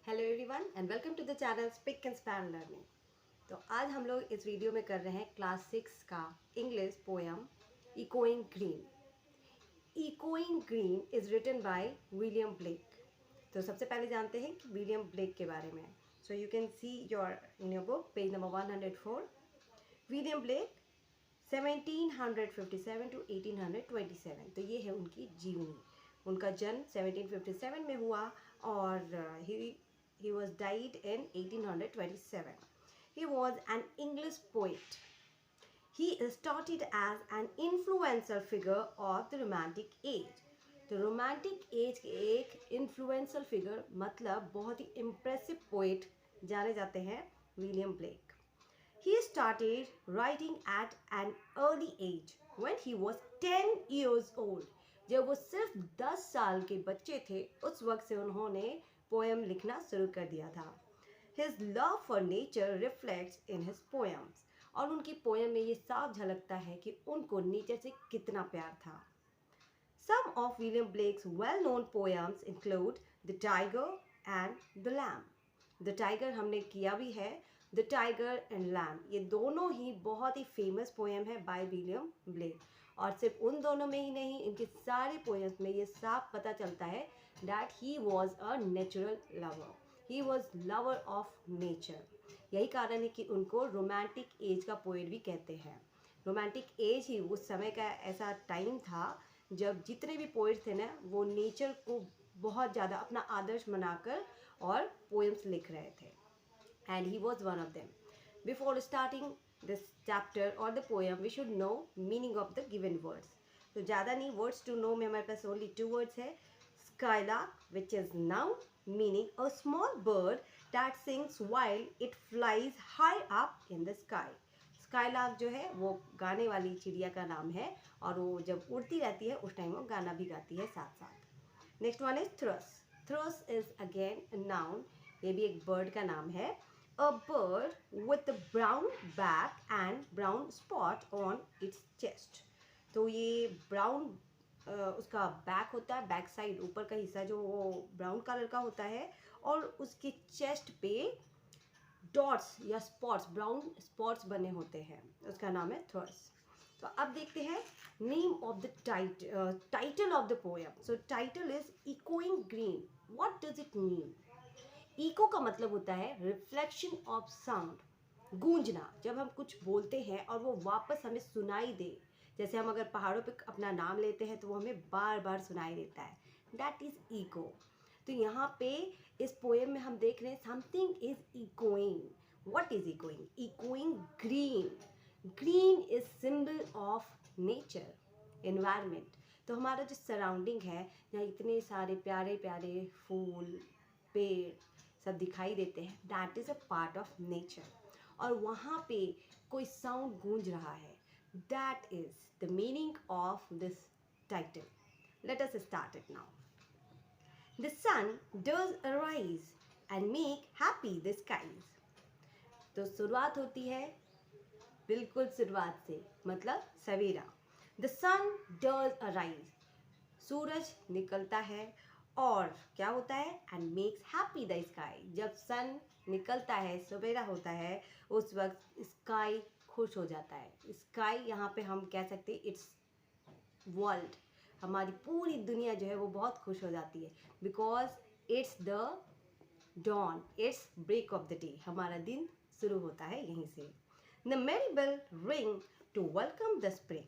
Hello everyone and welcome to the channel speak inspire learning. तो आज हम लोग इस वीडियो में कर रहे हैं क्लास 6 का English poem echoing green. Echoing green is written by William Blake. तो सबसे पहले जानते हैं कि विलियम ब्लेक के बारे में। So you can see your in your book page number 104। William Blake 1757 to 1827। तो ये है उनकी जीवनी। उनका जन्म 1757 में हुआ और he was died in 1827. He was an English poet. He is started as an influential figure of the Romantic age. तो रोमांटिक एज के एक इन्फ्लुएंशियल फिगर मतलब बहुत ही इम्प्रेसिव पोइट जाने जाते हैं William Blake. He started writing at an early age when he was 10 years old. जब वो सिर्फ 10 साल के बच्चे थे उस वक्त से उन्होंने पोएम लिखना शुरू कर दिया था। His love for nature reflects in his poems. और उनकी पोएम में ये साफ झलकता है कि उनको नेचर से कितना प्यार था। Some of William Blake's well-known poems include The Tiger and the Lamb. The Tiger हमने किया भी है, The Tiger and Lamb ये दोनों ही बहुत ही फेमस पोएम है बाय विलियम ब्लेक। और सिर्फ उन दोनों में ही नहीं, इनके सारे पोएम्स में ये साफ पता चलता है that he was a natural lover. He was lover of nature. यही कारण है कि उनको रोमांटिक एज का पोएट भी कहते हैं। रोमांटिक एज ही उस समय का ऐसा टाइम था जब जितने भी पोएट थे ना वो नेचर को बहुत ज़्यादा अपना आदर्श बनाकर और पोएम्स लिख रहे थे। And he was one of them. Before starting this chapter or the poem, we should know meaning of the given words. तो ज़्यादा नहीं, words to know में हमारे पास only 2 words है। Skylark, which is noun, meaning a small bird that sings while it flies high up in the sky. Skylark जो है वो गाने वाली चिड़िया का नाम है और वो जब उड़ती रहती है उस टाइम वो गाना भी गाती है साथ साथ। Next one is thrush. Thrush is again a noun. ये भी एक bird का नाम है। A bird with a brown back and brown spot on its chest. तो ये ब्राउन उसका बैक होता है, बैक साइड ऊपर का हिस्सा जो वो ब्राउन कलर का होता है और उसके चेस्ट पे डॉट्स या स्पॉट्स, ब्राउन स्पॉट्स बने होते हैं। उसका नाम है थ्रश। तो अब देखते हैं name of the title of the poem. So title is echoing green. What does it mean? Echo का मतलब होता है रिफ्लेक्शन ऑफ साउंड, गूंजना। जब हम कुछ बोलते हैं और वो वापस हमें सुनाई दे, जैसे हम अगर पहाड़ों पे अपना नाम लेते हैं तो वो हमें बार बार सुनाई देता है, दैट इज इको। तो यहाँ पे इस पोएम में हम देख रहे हैं something is echoing. What is echoing? Echoing green. Green is symbol of nature, environment. तो हमारा जो सराउंडिंग है, जहाँ इतने सारे प्यारे प्यारे फूल, पेड़ सब दिखाई देते हैं, that is a part of nature. और वहाँ पे कोई साउंड गूंज रहा है, that is the meaning of this title. Let us start it now. The sun does arise and make happy the skies. तो शुरुआत होती है बिल्कुल शुरुआत से, मतलब सवेरा। द सन डज अराइज, सूरज निकलता है और क्या होता है? And makes happy the sky. जब सन निकलता है, सवेरा होता है, उस वक्त स्काई खुश हो जाता है। स्काई यहाँ पे हम कह सकते हैं इट्स वर्ल्ड, हमारी पूरी दुनिया जो है वो बहुत खुश हो जाती है, because it's the dawn, it's break of the day. हमारा दिन शुरू होता है यहीं से। The merry bell ring to welcome the spring.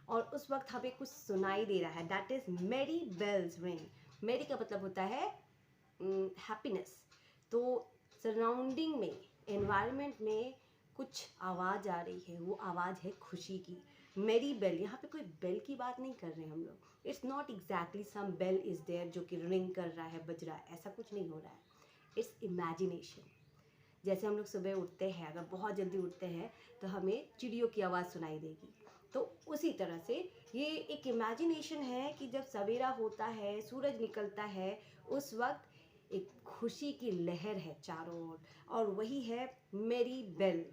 और उस वक्त हमें कुछ सुनाई दे रहा है, that is merry bells ring. Merry का मतलब होता है हैप्पीनेस। तो सराउंडिंग में, एनवायरनमेंट में कुछ आवाज़ आ रही है, वो आवाज़ है खुशी की। मेरी बेल, यहाँ पे कोई बेल की बात नहीं कर रहे हैं हम लोग। It's not exactly some bell is there जो कि रिंग कर रहा है, बज रहा है, ऐसा कुछ नहीं हो रहा है। It's imagination. जैसे हम लोग सुबह उठते हैं, अगर बहुत जल्दी उठते हैं तो हमें चिड़ियों की आवाज़ सुनाई देगी, तो उसी तरह से ये एक इमेजिनेशन है कि जब सवेरा होता है, सूरज निकलता है, उस वक्त एक खुशी की लहर है चारों ओर, और वही है मेरी बेल।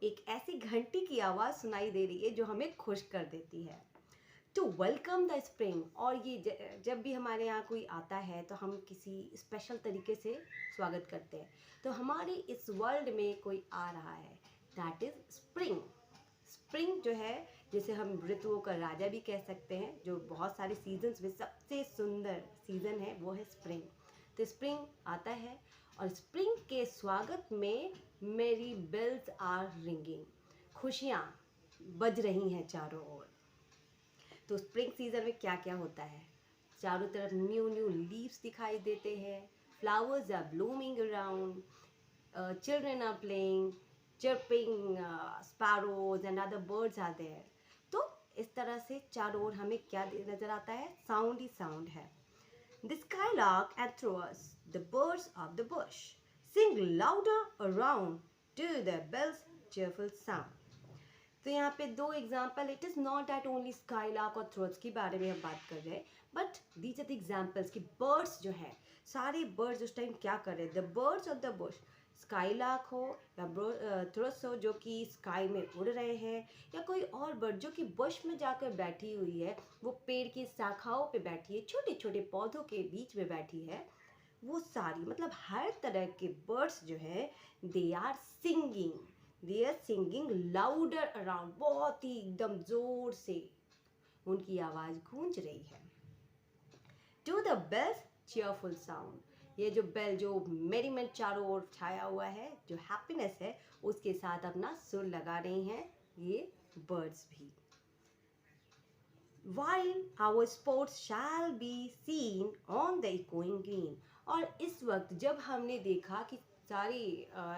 एक ऐसी घंटी की आवाज़ सुनाई दे रही है जो हमें खुश कर देती है। To welcome the spring. और ये जब भी हमारे यहाँ कोई आता है तो हम किसी स्पेशल तरीके से स्वागत करते हैं। तो हमारे इस वर्ल्ड में कोई आ रहा है, दैट इज़ स्प्रिंग। स्प्रिंग जो है, जिसे हम ऋतुओं का राजा भी कह सकते हैं, जो बहुत सारे सीजन्स में सबसे सुंदर सीज़न है वो है स्प्रिंग। तो स्प्रिंग आता है और स्प्रिंग के स्वागत में मेरी बेल्स आर रिंगिंग, खुशियाँ बज रही हैं चारों ओर। तो स्प्रिंग सीजन में क्या क्या होता है, चारों तरफ न्यू न्यू लीव्स दिखाई देते हैं, flowers are blooming around, children are playing, chirping sparrows and other birds are there। तो इस तरह से चारों ओर हमें क्या नजर आता है, साउंड ही साउंड है। The skylark and thrush, the birds of the bush, sing louder around to the bells' cheerful sound। तो यहाँ पे दो example, it is not that only skylark और थ्रोट्स के बारे में हम बात कर रहे हैं, but these are the examples कि बर्ड्स जो हैं, सारे बर्ड्स उस टाइम क्या कर रहे हैं। The birds of the Bush, skylark हो या थ्रोट्स हो जो कि स्काई में उड़ रहे हैं, या कोई और बर्ड जो कि बुश में जाकर बैठी हुई है, वो पेड़ की शाखाओं पे बैठी है, छोटे छोटे पौधों के बीच में बैठी है, वो सारी मतलब हर तरह के बर्ड्स जो है they are singing louder around, बहुत ही एकदम जोर से उनकी आवाज गूंज रही है। To the bells cheerful sound, ये जो बेल, जो मेरीमेंट चारों ओर छाया हुआ है, जो हैप्पीनेस है, उसके साथ अपना सुर लगा रही हैं ये बर्ड्स भी। While our sports shall be seen on the echoing green, और इस वक्त जब हमने देखा कि सारी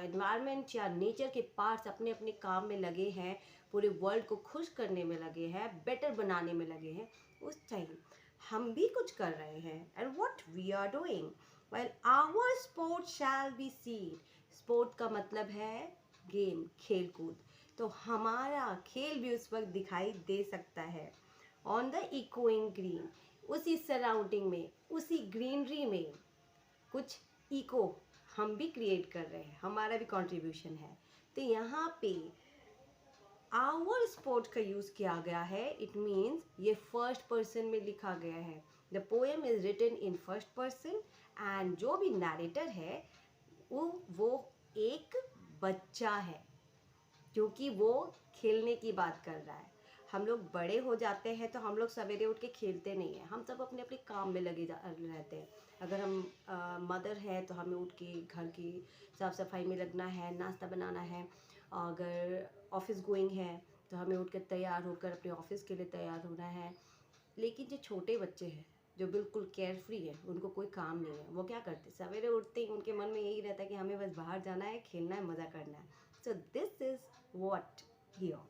एनवायरनमेंट या नेचर के पार्ट्स अपने अपने काम में लगे हैं, पूरे वर्ल्ड को खुश करने में लगे हैं, बेटर बनाने में लगे हैं, उस टाइम हम भी कुछ कर रहे हैं। And what we are doing while our sport shall be seen, sport का मतलब है गेम, खेल कूद, तो हमारा खेल भी उस वक्त दिखाई दे सकता है। ऑन द इकोइंग ग्रीन, उसी सराउंडिंग में, उसी ग्रीनरी में कुछ इको हम भी क्रिएट कर रहे हैं, हमारा भी कंट्रीब्यूशन है। तो यहाँ पे आवर स्पोर्ट का यूज़ किया गया है, इट मीन्स ये फर्स्ट पर्सन में लिखा गया है। The poem is written in first person and जो भी नरेटर है वो एक बच्चा है, क्योंकि वो खेलने की बात कर रहा है। हम लोग बड़े हो जाते हैं तो हम लोग सवेरे उठ के खेलते नहीं हैं, हम सब अपने अपने काम में लगे रहते हैं। अगर हम मदर है तो हमें उठ के घर की साफ़ सफाई में लगना है, नाश्ता बनाना है। अगर ऑफिस गोइंग है तो हमें उठ कर तैयार होकर अपने ऑफिस के लिए तैयार होना है। लेकिन जो छोटे बच्चे हैं, जो बिल्कुल केयर फ्री है, उनको कोई काम नहीं है, वो क्या करते, सवेरे उठते ही उनके मन में यही रहता है कि हमें बस बाहर जाना है, खेलना है, मज़ा करना है। So this is what here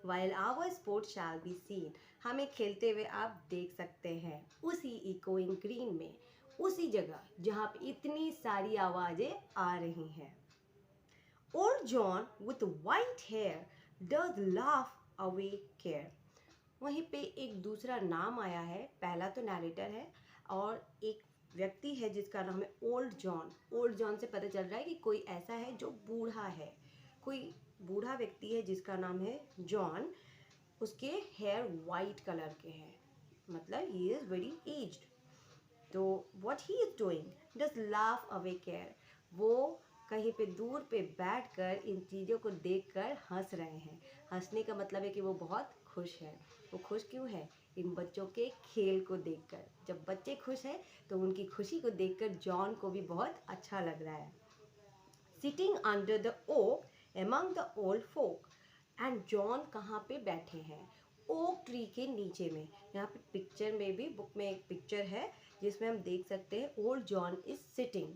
while our sport shall be seen, हमें खेलते हुए आप देख सकते हैं उसी इकोइंग ग्रीन में, उसी जगह जहाँ पे इतनी सारी आवाज़ें आ रही हैं। Old John with white hair does laugh away care, वहीं पे एक दूसरा नाम आया है, पहला तो नरेटर है और एक व्यक्ति है जिसका नाम है ओल्ड जॉन। ओल्ड जॉन से पता चल रहा है कि कोई ऐसा है जो बूढ़ा है, कोई बूढ़ा व्यक्ति है जिसका नाम है जॉन, उसके हेयर वाइट कलर के हैं, मतलब ही इज़ वेरी एज्ड। तो what he is doing just laugh away care, वो कहीं पे दूर पे बैठकर इन चीज़ों को देखकर हंस रहे हैं। हंसने का मतलब है कि वो बहुत खुश है। वो खुश क्यों है, इन बच्चों के खेल को देखकर। जब बच्चे खुश हैं तो उनकी खुशी को देखकर जॉन को भी बहुत अच्छा लग रहा है। Sitting under the oak among the old folk, and John कहाँ पे बैठे हैं, ओक ट्री के नीचे में। यहाँ पे पिक्चर में भी, बुक में एक पिक्चर है जिसमें हम देख सकते हैं old John is sitting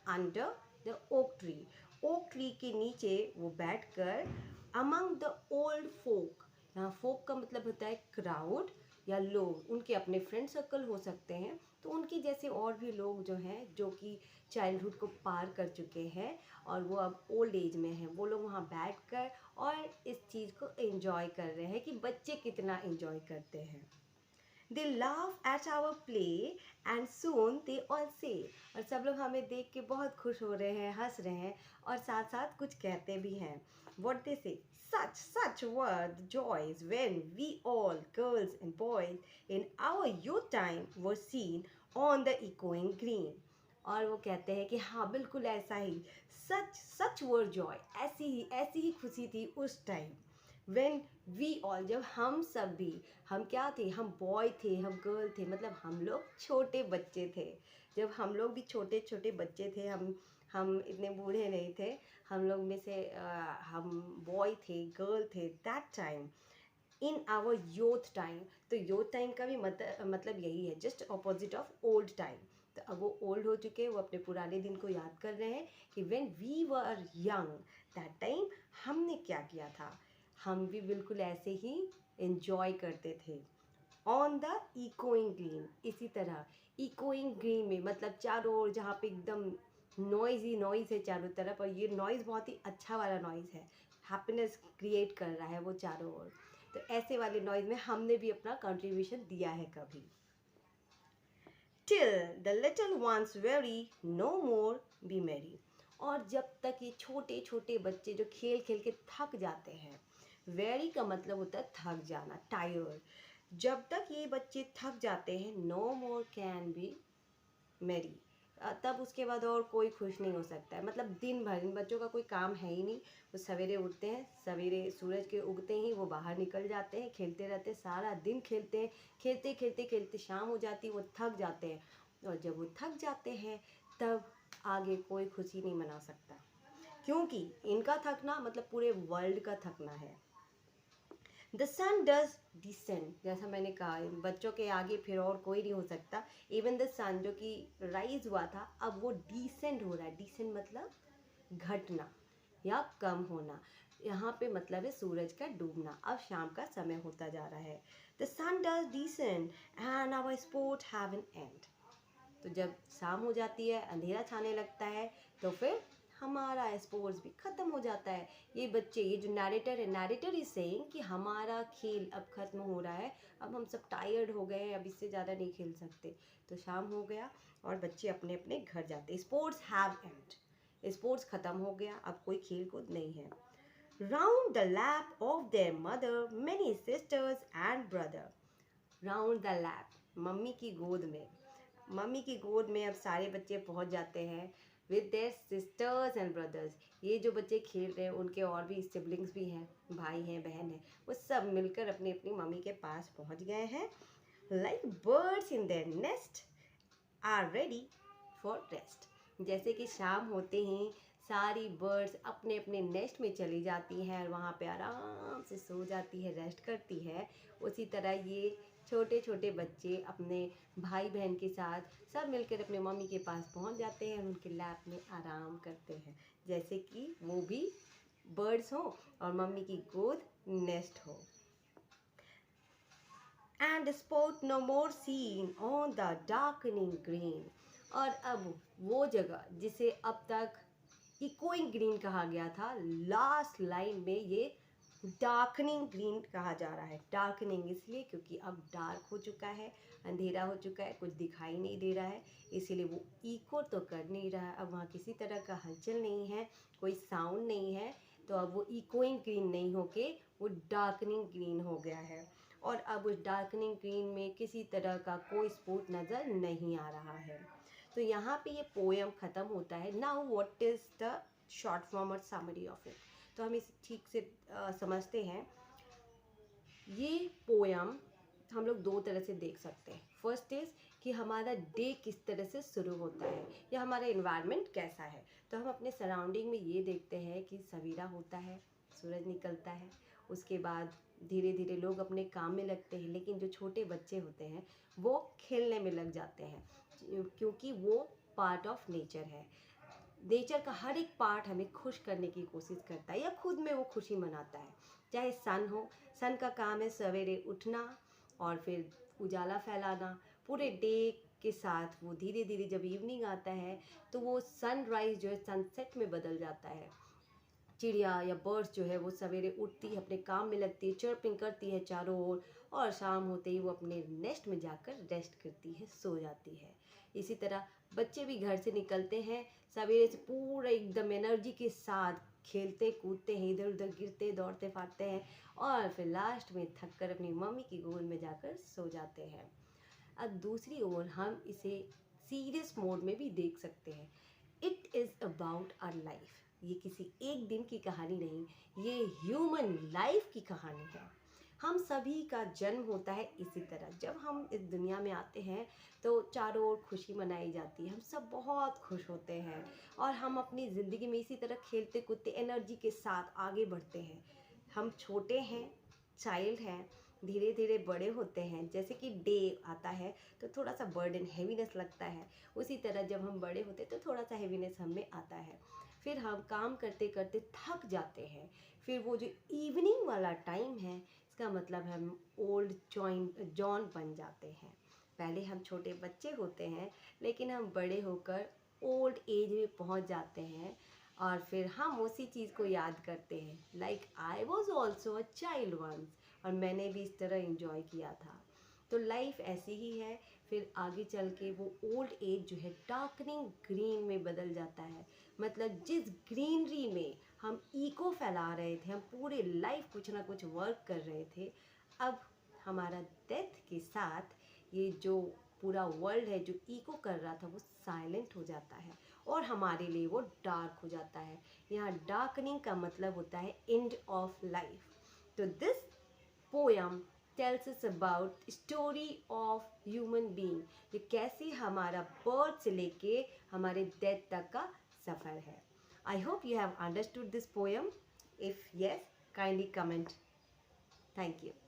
under the oak tree, oak tree के नीचे वो बैठकर अमंग द ओल्ड फोक, यहाँ फोक का मतलब होता है क्राउड या लोग, उनके अपने फ्रेंड सर्कल हो सकते हैं, तो उनके जैसे और भी लोग जो हैं जो कि चाइल्डहुड को पार कर चुके हैं और वो अब ओल्ड एज में हैं, वो लोग वहाँ बैठकर और इस चीज़ को एंजॉय कर रहे हैं कि बच्चे कितना एंजॉय करते हैं। They laugh at our play and soon they all say, और सब लोग हमें देख के बहुत खुश हो रहे हैं, हंस रहे हैं और साथ साथ कुछ कहते भी हैं. What they say? Such were the joys when we all, girls and boys, in our youth time were seen on the echoing green. और वो कहते हैं कि हाँ बिल्कुल ऐसा ही, सच वर जॉय, ऐसी ही खुशी थी उस टाइम. वेन वी ऑल, जब हम सब भी, हम क्या थे, हम बॉय थे, हम गर्ल थे, मतलब हम लोग छोटे बच्चे थे. जब हम लोग भी छोटे छोटे बच्चे थे, हम इतने बूढ़े नहीं थे, हम लोग में से हम बॉय थे, गर्ल थे, that time in our youth time. तो यूथ टाइम का भी मतलब यही है, just opposite of old time. तो अब वो ओल्ड हो चुके हैं, वो अपने पुराने दिन को याद कर रहे हैं कि when we were young, that time हमने क्या किया था, हम भी बिल्कुल ऐसे ही एंजॉय करते थे. ऑन द इकोइंग ग्रीन, इसी तरह इकोइंग ग्रीन में मतलब चारों ओर जहाँ पे एकदम नॉइज है चारों तरफ, और ये नॉइज़ बहुत ही अच्छा वाला नॉइज़ है, हैप्पीनेस क्रिएट कर रहा है वो चारों ओर. तो ऐसे वाले नॉइज़ में हमने भी अपना कंट्रीब्यूशन दिया है कभी. Till the little ones very no more be merry, और जब तक ये छोटे छोटे बच्चे जो खेल खेल के थक जाते हैं, वेरी का मतलब होता है थक जाना, टायर्ड. जब तक ये बच्चे थक जाते हैं, नो मोर कैन बी मेरी, तब उसके बाद और कोई खुश नहीं हो सकता है. मतलब दिन भर इन बच्चों का कोई काम है ही नहीं. वो सवेरे उठते हैं, सवेरे सूरज के उगते ही वो बाहर निकल जाते हैं, खेलते रहते हैं, सारा दिन खेलते हैं, खेलते खेलते खेलते शाम हो जाती है, वो थक जाते हैं. और जब वो थक जाते हैं तब आगे कोई खुशी नहीं मना सकता, क्योंकि इनका थकना मतलब पूरे वर्ल्ड का थकना है. द सन डज डिसेंड, जैसा मैंने कहा बच्चों के आगे फिर और कोई नहीं हो सकता. इवन द सन जो कि राइज हुआ था, अब वो डिसेंड हो रहा है. डिसेंड मतलब घटना या कम होना. यहाँ पे मतलब है सूरज का डूबना. अब शाम का समय होता जा रहा है. The sun does descend and our sport have an end. तो जब शाम हो जाती है, अंधेरा छाने लगता है, तो फिर हमारा स्पोर्ट्स भी ख़त्म हो जाता है. ये बच्चे, ये जो नैरेटर है, नैरेटर इज सेइंग कि हमारा खेल अब ख़त्म हो रहा है, अब हम सब टायर्ड हो गए हैं, अब इससे ज़्यादा नहीं खेल सकते. तो शाम हो गया और बच्चे अपने अपने घर जाते. स्पोर्ट्स हैव एंड, स्पोर्ट्स ख़त्म हो गया, अब कोई खेल कूद नहीं है. Round the lap of their mother many sisters and brother. Round the lap, mummy की गोद में, मम्मी की गोद में अब सारे बच्चे पहुंच जाते हैं with their sisters and brothers. ये जो बच्चे खेल रहे हैं उनके और भी सिबलिंग्स भी हैं, भाई हैं, बहन हैं, वो सब मिलकर अपनी अपनी मम्मी के पास पहुंच गए हैं. Like birds in their nest are ready for rest. जैसे कि शाम होते ही सारी बर्ड्स अपने अपने नेस्ट में चली जाती हैं और वहाँ पे आराम से सो जाती है, रेस्ट करती है. उसी तरह ये छोटे छोटे बच्चे अपने भाई बहन के साथ सब मिलकर अपने मम्मी के पास पहुँच जाते हैं और उनके लैप में आराम करते हैं, जैसे कि वो भी बर्ड्स हो और मम्मी की गोद नेस्ट हो. And spot no more seen on the darkening green. और अब वो जगह जिसे अब तक इकोइंग ग्रीन कहा गया था, लास्ट लाइन में ये डार्कनिंग ग्रीन कहा जा रहा है. डार्कनिंग इसलिए क्योंकि अब डार्क हो चुका है, अंधेरा हो चुका है, कुछ दिखाई नहीं दे रहा है, इसीलिए वो इको तो कर नहीं रहा है. अब वहाँ किसी तरह का हलचल नहीं है, कोई साउंड नहीं है, तो अब वो इकोइंग ग्रीन नहीं होके वो डार्कनिंग ग्रीन हो गया है. और अब उस डार्कनिंग ग्रीन में किसी तरह का कोई स्पॉट नज़र नहीं आ रहा है. तो यहाँ पे ये पोएम ख़त्म होता है. Now what is the short form और समरी ऑफ इट. तो हम इसे ठीक से समझते हैं. ये पोएम हम लोग दो तरह से देख सकते हैं. फर्स्ट इज़ कि हमारा डे किस तरह से शुरू होता है या हमारा इन्वायरमेंट कैसा है. तो हम अपने सराउंडिंग में ये देखते हैं कि सवेरा होता है, सूरज निकलता है, उसके बाद धीरे धीरे लोग अपने काम में लगते हैं, लेकिन जो छोटे बच्चे होते हैं वो खेलने में लग जाते हैं, क्योंकि वो पार्ट ऑफ नेचर है. नेचर का हर एक पार्ट हमें खुश करने की कोशिश करता है या खुद में वो खुशी मनाता है. चाहे सन हो, सन का काम है सवेरे उठना और फिर उजाला फैलाना. पूरे डे के साथ वो धीरे धीरे जब इवनिंग आता है तो वो सनराइज जो है सनसेट में बदल जाता है. चिड़िया या बर्ड्स जो है वो सवेरे उठती है, अपने काम में लगती है, चर्पिंग करती है चारों ओर, और शाम होते ही वो अपने नेस्ट में जाकर रेस्ट करती है, सो जाती है। इसी तरह बच्चे भी घर से निकलते हैं सवेरे से पूरा एकदम एनर्जी के साथ, खेलते कूदते हैं, इधर उधर गिरते दौड़ते फाड़ते हैं और फिर लास्ट में थक कर अपनी मम्मी की गोद में जाकर सो जाते हैं। अब दूसरी ओर हम इसे सीरियस मोड में भी देख सकते हैं। It is about our life. ये किसी एक दिन की कहानी नहीं, ये ह्यूमन लाइफ की कहानी है। हम सभी का जन्म होता है इसी तरह। जब हम इस दुनिया में आते हैं तो चारों ओर खुशी मनाई जाती है, हम सब बहुत खुश होते हैं और हम अपनी ज़िंदगी में इसी तरह खेलते कूदते एनर्जी के साथ आगे बढ़ते हैं। हम छोटे हैं, चाइल्ड हैं, धीरे धीरे बड़े होते हैं। जैसे कि डे आता है तो थोड़ा सा बर्डन, हैवीनेस लगता है, उसी तरह जब हम बड़े होते हैं तो थोड़ा सा हैवीनेस हमें आता है। फिर हम काम करते करते थक जाते हैं। फिर वो जो इवनिंग वाला टाइम है, इसका मतलब हम ओल्ड जॉन बन जाते हैं। पहले हम छोटे बच्चे होते हैं लेकिन हम बड़े होकर ओल्ड एज में पहुंच जाते हैं और फिर हम उसी चीज़ को याद करते हैं, like I was also a child once, और मैंने भी इस तरह इंजॉय किया था। तो लाइफ ऐसी ही है। फिर आगे चल के वो ओल्ड एज जो है डार्कनिंग ग्रीन में बदल जाता है। मतलब जिस ग्रीनरी में हम इको फैला रहे थे, हम पूरे लाइफ कुछ ना कुछ वर्क कर रहे थे, अब हमारा डेथ के साथ ये जो पूरा वर्ल्ड है जो इको कर रहा था वो साइलेंट हो जाता है और हमारे लिए वो डार्क हो जाता है। यहाँ डार्कनिंग का मतलब होता है एंड ऑफ लाइफ। तो this poem tells us about story of human being, ये कैसे हमारा बर्थ से लेके हमारे डेथ तक का सफ़र है। I hope you have understood this poem. If yes, kindly comment. Thank you.